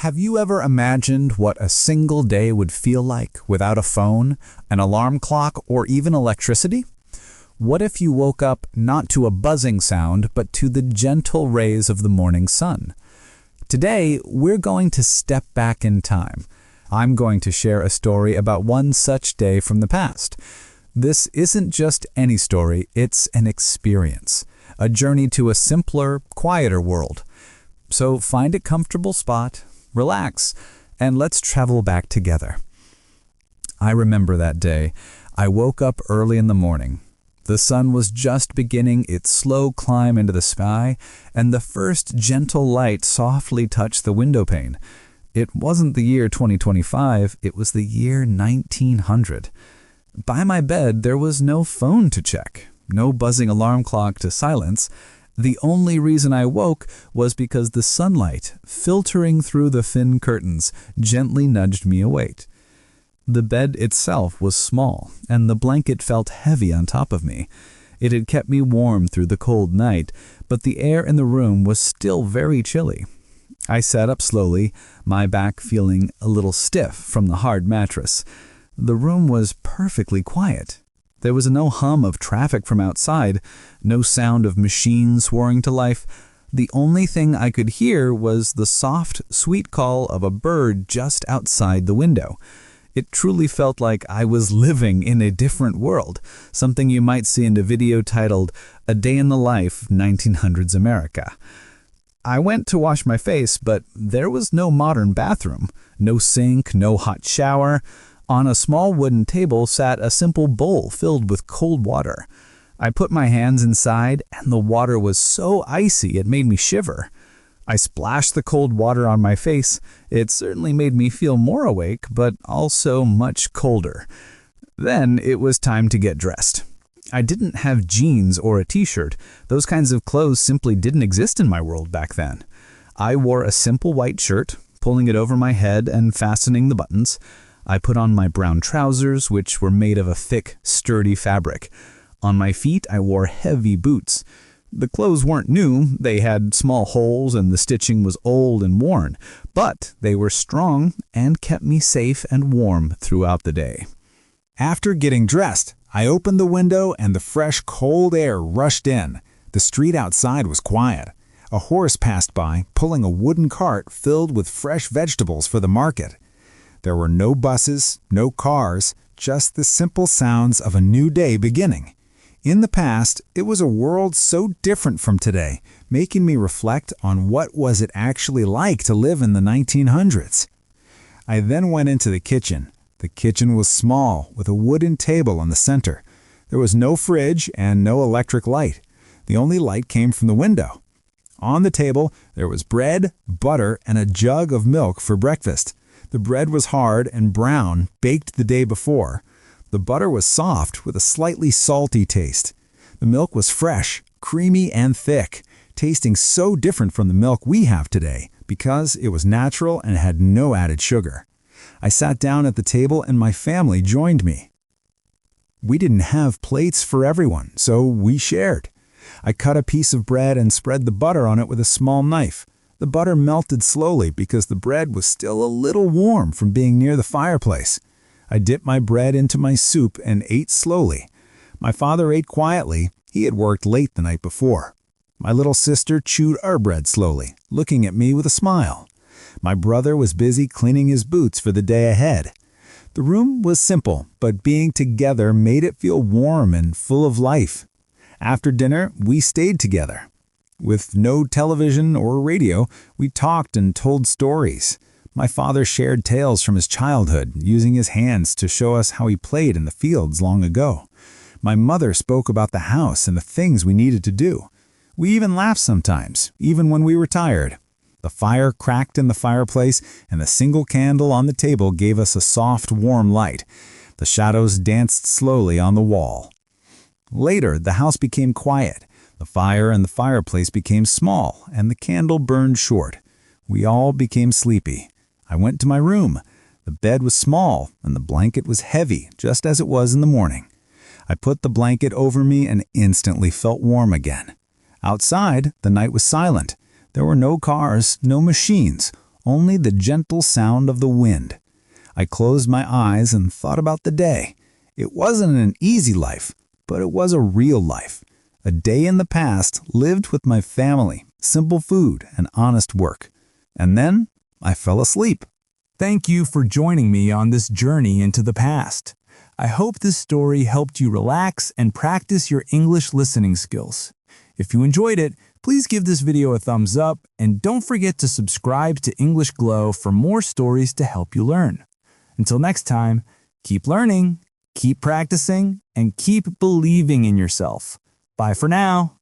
Have you ever imagined what a single day would feel like without a phone, an alarm clock, or even electricity? What if you woke up not to a buzzing sound, but to the gentle rays of the morning sun? Today, we're going to step back in time. I'm going to share a story about one such day from the past. This isn't just any story, it's an experience, a journey to a simpler, quieter world. So find a comfortable spot, relax, and let's travel back together. I remember that day. I woke up early in the morning. The sun was just beginning its slow climb into the sky, and the first gentle light softly touched the window pane. It wasn't the year 2025, it was the year 1900. By my bed, there was no phone to check, no buzzing alarm clock to silence. The only reason I woke was because the sunlight, filtering through the thin curtains, gently nudged me awake. The bed itself was small, and the blanket felt heavy on top of me. It had kept me warm through the cold night, but the air in the room was still very chilly. I sat up slowly, my back feeling a little stiff from the hard mattress. The room was perfectly quiet. There was no hum of traffic from outside, no sound of machines whirring to life. The only thing I could hear was the soft, sweet call of a bird just outside the window. It truly felt like I was living in a different world, something you might see in a video titled "A Day in the Life, 1900s America." I went to wash my face, but there was no modern bathroom, no sink, no hot shower. On a small wooden table sat a simple bowl filled with cold water. I put my hands inside, and the water was so icy it made me shiver. I splashed the cold water on my face. It certainly made me feel more awake, but also much colder. Then it was time to get dressed. I didn't have jeans or a t-shirt. Those kinds of clothes simply didn't exist in my world back then. I wore a simple white shirt, pulling it over my head and fastening the buttons. I put on my brown trousers, which were made of a thick, sturdy fabric. On my feet, I wore heavy boots. The clothes weren't new, they had small holes and the stitching was old and worn, but they were strong and kept me safe and warm throughout the day. After getting dressed, I opened the window and the fresh, cold air rushed in. The street outside was quiet. A horse passed by, pulling a wooden cart filled with fresh vegetables for the market. There were no buses, no cars, just the simple sounds of a new day beginning. In the past, it was a world so different from today, making me reflect on what was it actually like to live in the 1900s. I then went into the kitchen. The kitchen was small, with a wooden table in the center. There was no fridge and no electric light. The only light came from the window. On the table, there was bread, butter, and a jug of milk for breakfast. The bread was hard and brown, baked the day before. The butter was soft with a slightly salty taste. The milk was fresh, creamy, and thick, tasting so different from the milk we have today because it was natural and had no added sugar. I sat down at the table and my family joined me. We didn't have plates for everyone, so we shared. I cut a piece of bread and spread the butter on it with a small knife. The butter melted slowly because the bread was still a little warm from being near the fireplace. I dipped my bread into my soup and ate slowly. My father ate quietly. He had worked late the night before. My little sister chewed our bread slowly, looking at me with a smile. My brother was busy cleaning his boots for the day ahead. The room was simple, but being together made it feel warm and full of life. After dinner, we stayed together. With no television or radio, we talked and told stories. My father shared tales from his childhood, using his hands to show us how he played in the fields long ago. My mother spoke about the house and the things we needed to do. We even laughed sometimes, even when we were tired. The fire cracked in the fireplace, and the single candle on the table gave us a soft, warm light. The shadows danced slowly on the wall. Later, the house became quiet. The fire in the fireplace became small, and the candle burned short. We all became sleepy. I went to my room. The bed was small, and the blanket was heavy, just as it was in the morning. I put the blanket over me and instantly felt warm again. Outside, the night was silent. There were no cars, no machines, only the gentle sound of the wind. I closed my eyes and thought about the day. It wasn't an easy life, but it was a real life. A day in the past lived with my family, simple food, and honest work. And then I fell asleep. Thank you for joining me on this journey into the past. I hope this story helped you relax and practice your English listening skills. If you enjoyed it, please give this video a thumbs up and don't forget to subscribe to English Glow for more stories to help you learn. Until next time, keep learning, keep practicing, and keep believing in yourself. Bye for now.